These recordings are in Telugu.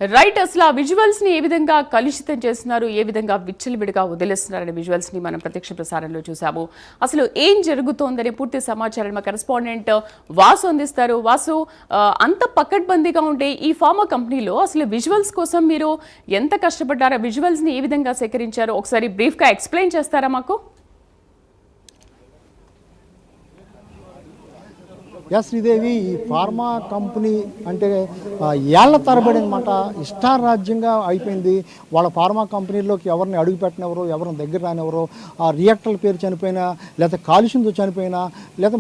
రైట్. అసలు ఆ విజువల్స్ ని ఏ విధంగా కలుషితం చేస్తున్నారు, ఏ విధంగా విచ్చలవిడిగా వదిలేస్తున్నారనే విజువల్స్ ని మనం ప్రత్యక్ష ప్రసారంలో చూసాము. అసలు ఏం జరుగుతోందనే పూర్తి సమాచారం మా కరెస్పాండెంట్ వాసు అందిస్తారు. వాసు, అంత పకడ్బందీగా ఉండే ఈ ఫార్మా కంపెనీలో అసలు విజువల్స్ కోసం మీరు ఎంత కష్టపడ్డారో, విజువల్స్ ని ఏ విధంగా సేకరించారో ఒకసారి బ్రీఫ్ గా ఎక్స్ప్లెయిన్ చేస్తారా మాకు? శ్రీదేవి, ఈ ఫార్మా కంపెనీ అంటే ఏళ్ల తరబడి అనమాట ఇష్టారాజ్యంగా అయిపోయింది. వాళ్ళ ఫార్మా కంపెనీలోకి ఎవరిని అడుగు పెట్టినెవరు, ఎవరిని దగ్గర రానివ్వరు. ఆ రియాక్టర్ల పేరు చనిపోయినా, లేకపోతే కాలుష్యంతో చనిపోయినా, లేదా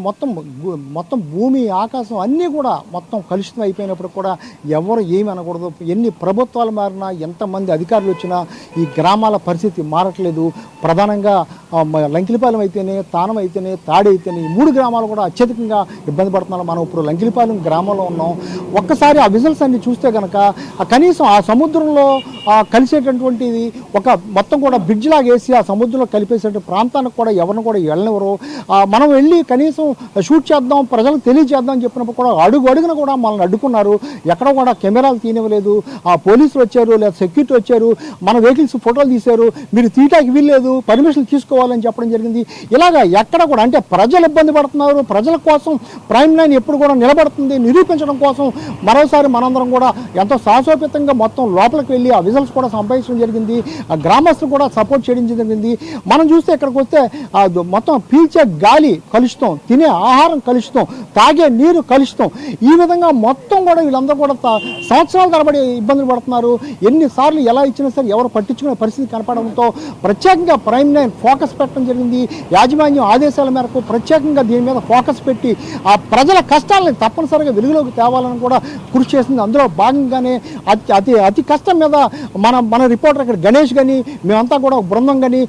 మొత్తం భూమి ఆకాశం అన్నీ కూడా మొత్తం కలుషితం అయిపోయినప్పుడు కూడా ఎవరు ఏమి అనకూడదు. ఎన్ని ప్రభుత్వాలు మారినా, ఎంతమంది అధికారులు వచ్చినా ఈ గ్రామాల పరిస్థితి మారట్లేదు. ప్రధానంగా లంకిలిపాలెం అయితేనే, తానం అయితేనే, తాడి అయితేనే ఈ 3 గ్రామాలు కూడా అత్యధికంగా ఇబ్బంది పడుతున్నారు. మనం ఇప్పుడు లంకిలిపాలెం గ్రామంలో ఉన్నాం. ఒక్కసారి ఆ విజువల్స్ అన్ని చూస్తే కనుక కనీసం ఆ సముద్రంలో కలిసేటటువంటిది ఒక మొత్తం కూడా బ్రిడ్జ్ లాగా వేసి ఆ సముద్రంలో కలిపేసే ప్రాంతానికి కూడా ఎవరిని కూడా వెళ్ళనివ్వరు. మనం వెళ్ళి కనీసం షూట్ చేద్దాం, ప్రజలకు తెలియజేద్దాం అని చెప్పినప్పుడు కూడా అడుగున కూడా మనల్ని అడ్డుకున్నారు. ఎక్కడ కూడా కెమెరాలు తీయనివ్వలేదు. ఆ పోలీసులు వచ్చారు, లేదా సెక్యూరిటీ వచ్చారు, మన వెహికల్స్ ఫోటోలు తీశారు, మీరు తీయటానికి వీల్లేదు, పర్మిషన్ తీసుకోవాలని చెప్పడం జరిగింది. ఇలాగా ఎక్కడ కూడా అంటే ప్రజలు ఇబ్బంది పడుతున్నారు. ప్రజల కోసం ప్రైమ్ 9 ఎప్పుడు కూడా నిలబడుతుంది నిరూపించడం కోసం మరోసారి మనందరం కూడా ఎంతో సాహసోపేతంగా మొత్తం లోపలికి వెళ్ళి ఆ విజువల్స్ కూడా సంపాదించడం జరిగింది. ఆ గ్రామస్తులు కూడా సపోర్ట్ చేయడం జరిగింది. మనం చూస్తే ఇక్కడికి వస్తే మొత్తం పీల్చే గాలి కలుషితం, తినే ఆహారం కలుషితం, తాగే నీరు కలుషితం. ఈ విధంగా మొత్తం కూడా వీళ్ళందరూ కూడా సంవత్సరాల తరబడి ఇబ్బందులు పడుతున్నారు. ఎన్నిసార్లు ఎలా ఇచ్చినా సరే ఎవరు పట్టించుకునే పరిస్థితి కనపడంతో ప్రత్యేకంగా ప్రైమ్ 9 ఫోకస్ పెట్టడం జరిగింది. యాజమాన్యం ఆదేశాల మేరకు ప్రత్యేకంగా దీని మీద ఫోకస్ పెట్టి ఆ ప్రజల కష్టాలను తప్పనిసరిగా వెలుగులోకి తేవాలని కూడా కృషి చేసింది. అందులో భాగంగానే అతి కష్టం మీద మన రిపోర్టర్ ఇక్కడ గణేష్ కానీ, మేమంతా కూడా బృందం కానీ,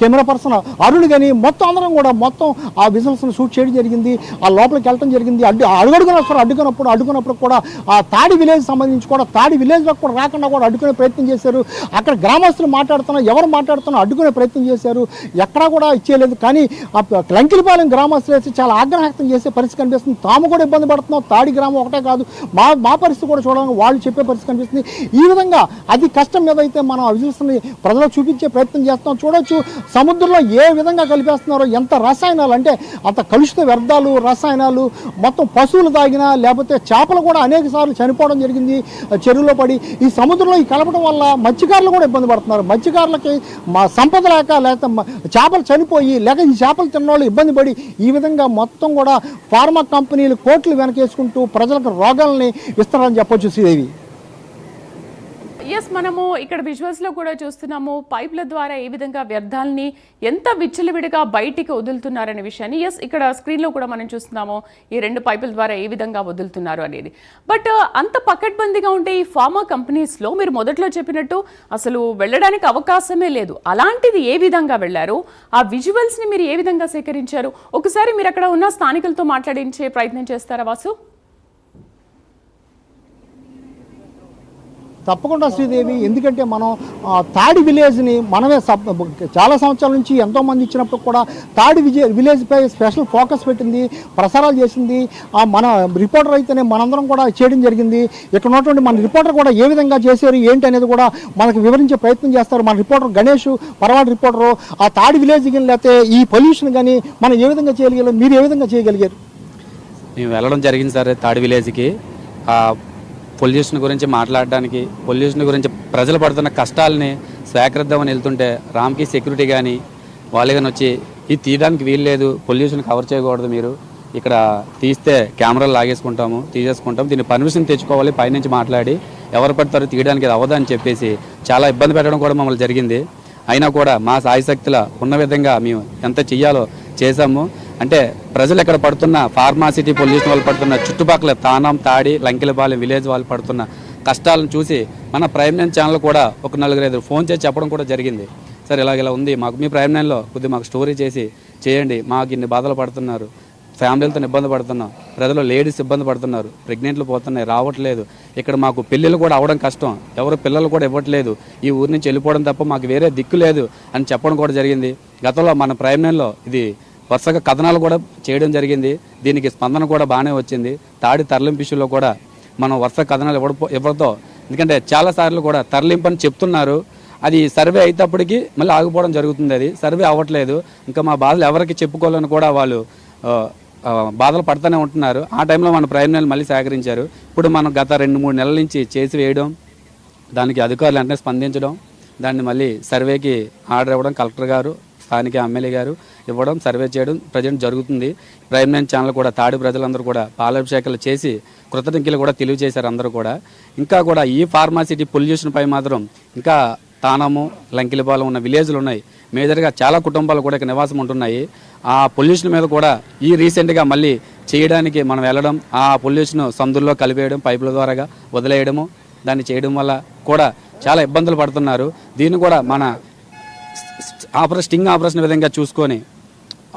కెమెరా పర్సన్ అరుణ్ కానీ మొత్తం అందరం కూడా మొత్తం ఆ విజువల్స్ను షూట్ చేయడం జరిగింది. ఆ లోపలికి వెళ్ళడం జరిగింది. అడ్డుకున్నప్పుడు కూడా ఆ తాడి విలేజ్ సంబంధించి కూడా తాడి విలేజ్లో కూడా రాకుండా కూడా అడ్డుకునే ప్రయత్నం చేశారు. అక్కడ గ్రామస్తులు ఎవరు మాట్లాడుతున్నా అడ్డుకునే ప్రయత్నం చేశారు. ఎక్కడా కూడా ఇచ్చేయలేదు. కానీ లంకిలిపాలెం గ్రామస్తులు వేసి చాలా ఆగ్రహం వ్యక్తం చేసే పరిస్థితి కనిపిస్తుంది. తాము కూడా ఇబ్బంది పడుతున్నాం. తాడి గ్రామం ఒకటే కాదు, మా పరిస్థితి కూడా చూడాలని వాళ్ళు చెప్పే పరిస్థితి కనిపిస్తుంది. ఈ విధంగా అది కష్టం మీద అయితే మనం విజువల్స్ని ప్రజలకు చూపించే ప్రయత్నం చేస్తాం. చూడొచ్చు సముద్రంలో ఏ విధంగా కలిపేస్తున్నారో, ఎంత రసాయనాలు అంటే అంత కలుషిత వ్యర్థాలు, రసాయనాలు మొత్తం పశువులు తాగినా, లేకపోతే చేపలు కూడా అనేక సార్లు చనిపోవడం జరిగింది చెరువులో పడి. ఈ సముద్రంలో ఈ కలపడం వల్ల మత్స్యకారులు కూడా ఇబ్బంది పడుతున్నారు. మత్స్యకారులకి సంపద లేకపోతే చేపలు చనిపోయి, లేక ఈ చేపలు తిన్న వాళ్ళు ఇబ్బంది పడి, ఈ విధంగా మొత్తం కూడా ఫార్మా కంపెనీలు కోట్లు వెనకేసుకుంటూ ప్రజలకు రోగాలని ఇస్తారని చెప్పొచ్చు శ్రీదేవి. ఎస్, మనము ఇక్కడ విజువల్స్ లో కూడా చూస్తున్నాము పైపుల ద్వారా ఏ విధంగా వ్యర్థాలని ఎంత విచ్చలవిడిగా బయటికి వదులుతున్నారనే విషయాన్ని. ఎస్, ఇక్కడ స్క్రీన్ లో కూడా మనం చూస్తున్నాము ఈ 2 పైపుల ద్వారా ఏ విధంగా వదులుతున్నారు అనేది. బట్ అంత పకడ్బందీగా ఉంటే ఈ ఫార్మా కంపెనీస్ లో మీరు మొదట్లో చెప్పినట్టు అసలు వెళ్ళడానికి అవకాశమే లేదు. అలాంటిది ఏ విధంగా వెళ్ళారు, ఆ విజువల్స్ ని మీరు ఏ విధంగా సేకరించారు, ఒకసారి మీరు అక్కడ ఉన్న స్థానికులతో మాట్లాడించే ప్రయత్నం చేస్తారా వాసు? తప్పకుండా శ్రీదేవి, ఎందుకంటే మనం తాడి విలేజ్ని మనమే చాలా సంవత్సరాల నుంచి ఎంతోమంది ఇచ్చినప్పుడు కూడా తాడి విలేజ్పై స్పెషల్ ఫోకస్ పెట్టింది, ప్రసారాలు చేసింది. మన రిపోర్టర్ అయితేనే మనందరం కూడా చేయడం జరిగింది. ఇక్కడ ఉన్నటువంటి మన రిపోర్టర్ కూడా ఏ విధంగా చేశారు ఏంటి అనేది కూడా మనకు వివరించే ప్రయత్నం చేస్తారు. మన రిపోర్టర్ గణేష్, పరవాడి రిపోర్టరు, ఆ తాడి విలేజ్ కానీ లేకపోతే ఈ పొల్యూషన్ కానీ మనం ఏ విధంగా చేయగలిగారు, మీరు ఏ విధంగా చేయగలిగారు? మేము వెళ్ళడం జరిగింది సార్ తాడి విలేజ్కి. పొల్యూషన్ గురించి మాట్లాడడానికి, పొల్యూషన్ గురించి ప్రజలు పడుతున్న కష్టాలని సేకరిద్దామని వెళ్తుంటే రామ్కి సెక్యూరిటీ కానీ వాళ్ళు కానీ వచ్చి ఇది తీయడానికి వీలు లేదు, పొల్యూషన్ కవర్ చేయకూడదు, మీరు ఇక్కడ తీస్తే కెమెరాలు తీసేసుకుంటాం, దీన్ని పర్మిషన్ తెచ్చుకోవాలి, పైనుంచి మాట్లాడి ఎవరు పడతారో తీయడానికి ఇది అవ్వదని చెప్పేసి చాలా ఇబ్బంది పెట్టడం కూడా మమ్మల్ని జరిగింది. అయినా కూడా మా సాయశక్తుల ఉన్న విధంగా మేము ఎంత చెయ్యాలో చేసాము. అంటే ప్రజలు ఇక్కడ పడుతున్న ఫార్మాసిటీ పొల్యూషన్ వాళ్ళు పడుతున్న చుట్టుపక్కల తానం, తాడి, లంకిలపాలెం విలేజ్ వాళ్ళు పడుతున్న కష్టాలను చూసి మన ప్రైమ్ 9 ఛానల్ కూడా ఒక 4-5 ఫోన్ చేసి చెప్పడం కూడా జరిగింది. సార్ ఇలా ఉంది, మాకు మీ ప్రైమ్ 9లో కొద్దిగా మాకు స్టోరీ చేయండి, మాకు ఇన్ని బాధలు పడుతున్నారు, ఫ్యామిలీలతో ఇబ్బంది పడుతున్నాం, ప్రజలు లేడీస్ ఇబ్బంది పడుతున్నారు, ప్రెగ్నెంట్లు పోతున్నాయి, రావట్లేదు, ఇక్కడ మాకు పెళ్ళిళ్ళు కూడా అవడం కష్టం, ఎవరు పిల్లలు కూడా ఇవ్వట్లేదు, ఈ ఊరి నుంచి వెళ్ళిపోవడం తప్ప మాకు వేరే దిక్కు లేదు అని చెప్పడం కూడా జరిగింది. గతంలో మన ప్రైమ్ 9లో ఇది వరుసగా కథనాలు కూడా చేయడం జరిగింది. దీనికి స్పందన కూడా బాగానే వచ్చింది. తాడి తరలింపు ఇష్యూలో కూడా మనం వరుస కథనాలు ఎవరితో ఎందుకంటే చాలాసార్లు కూడా తరలింపని చెప్తున్నారు, అది సర్వే అయినప్పటికీ మళ్ళీ ఆగిపోవడం జరుగుతుంది. అది సర్వే అవ్వట్లేదు. ఇంకా మా బాధలు ఎవరికి చెప్పుకోవాలని కూడా వాళ్ళు బాధలు పడుతూనే ఉంటున్నారు. ఆ టైంలో మన ప్రైమ్ మళ్ళీ సేకరించారు. ఇప్పుడు మనం గత 2-3 నెలల నుంచి చేసి వేయడం, దానికి అధికారులు వెంటనే స్పందించడం, దాన్ని మళ్ళీ సర్వేకి ఆర్డర్ ఇవ్వడం, కలెక్టర్ గారు స్థానిక ఎమ్మెల్యే గారు ఇవ్వడం, సర్వే చేయడం ప్రజెంట్ జరుగుతుంది. ప్రైమ్ 9 ఛానల్ కూడా తాడి ప్రజలందరూ కూడా పాలాభిషేకాలు చేసి కృతజ్ఞతలు కూడా తెలియజేశారు అందరూ కూడా. ఇంకా కూడా ఈ ఫార్మాసిటీ పొల్యూషన్పై మాత్రం ఇంకా తానము, లంకిలిపాలెం ఉన్న విలేజ్లు ఉన్నాయి. మేజర్గా చాలా కుటుంబాలు కూడా ఇక్కడ నివాసం ఉంటున్నాయి. ఆ పొల్యూషన్ మీద కూడా ఈ రీసెంట్గా మళ్ళీ చేయడానికి మనం వెళ్ళడం, ఆ పొల్యూషన్ సందుల్లో కలిపేయడం, పైపుల ద్వారాగా వదిలేయడము, దాన్ని చేయడం వల్ల కూడా చాలా ఇబ్బందులు పడుతున్నారు. దీన్ని కూడా మన స్టింగ్ ఆపరేషన్ విధంగా చూసుకొని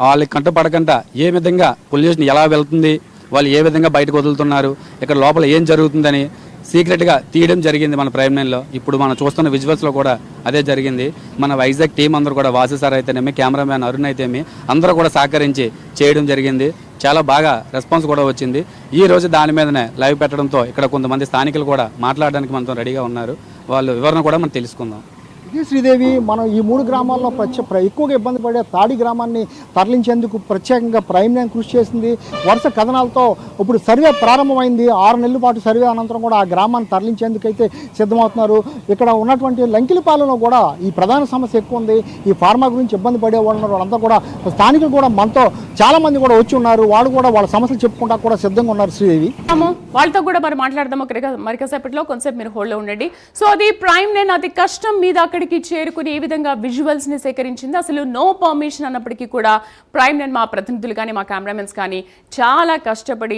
వాళ్ళకి కంటపడకుండా ఏ విధంగా పొల్యూషన్ ఎలా వెళ్తుంది, వాళ్ళు ఏ విధంగా బయటకు వదులుతున్నారు, ఇక్కడ లోపల ఏం జరుగుతుందని సీక్రెట్గా తీయడం జరిగింది మన ప్రైమ్ 9లో. ఇప్పుడు మనం చూస్తున్న విజువల్స్లో కూడా అదే జరిగింది. మన వైజాగ్ టీం అందరూ కూడా, వాసు సార్ అయితేనేమి, కెమెరామ్యాన్ అరుణ్ అయితేమి అందరూ కూడా సహకరించి చేయడం జరిగింది. చాలా బాగా రెస్పాన్స్ కూడా వచ్చింది. ఈ రోజు దాని మీదనే లైవ్ పెట్టడంతో ఇక్కడ కొంతమంది స్థానికులు కూడా మాట్లాడడానికి మనతో రెడీగా ఉన్నారు. వాళ్ళు వివరణ కూడా మనం తెలుసుకుందాం. ఇది శ్రీదేవి, మనం ఈ 3 గ్రామాల్లో ఎక్కువగా ఇబ్బంది పడే తాడి గ్రామాన్ని తరలించేందుకు ప్రత్యేకంగా ప్రైమ్ 9 కృషి చేసింది. వరుస కథనాలతో ఇప్పుడు సర్వే ప్రారంభమైంది. 6 నెలల పాటు సర్వే అనంతరం కూడా ఆ గ్రామాన్ని తరలించేందుకైతే సిద్ధమవుతున్నారు. ఇక్కడ ఉన్నటువంటి లంకిలిపాలెంలో కూడా ఈ ప్రధాన సమస్య ఎక్కువ ఉంది. ఈ ఫార్మా గురించి ఇబ్బంది పడే వాళ్ళు ఉన్నారు. వాళ్ళంతా కూడా స్థానికులు కూడా మనతో చాలా మంది కూడా వచ్చి ఉన్నారు. వాళ్ళు కూడా వాళ్ళ సమస్యలు చెప్పుకుంటా కూడా సిద్ధంగా ఉన్నారు. శ్రీదేవి, వాళ్ళతో కూడా మరి మాట్లాడదాం. మరికసేపట్లో కొంచెంసేపు మీరు హోల్డ్లో ఉండండి. సో అది ప్రైమ్ 9 అతి కష్టం మీద అక్కడికి చేరుకుని ఏ విధంగా విజువల్స్ ని సేకరించింది, అసలు నో పర్మిషన్ అన్నప్పటికీ కూడా ప్రైమ్ 9 మా ప్రతినిధులు కానీ మా కెమెరామెన్స్ కానీ చాలా కష్టపడి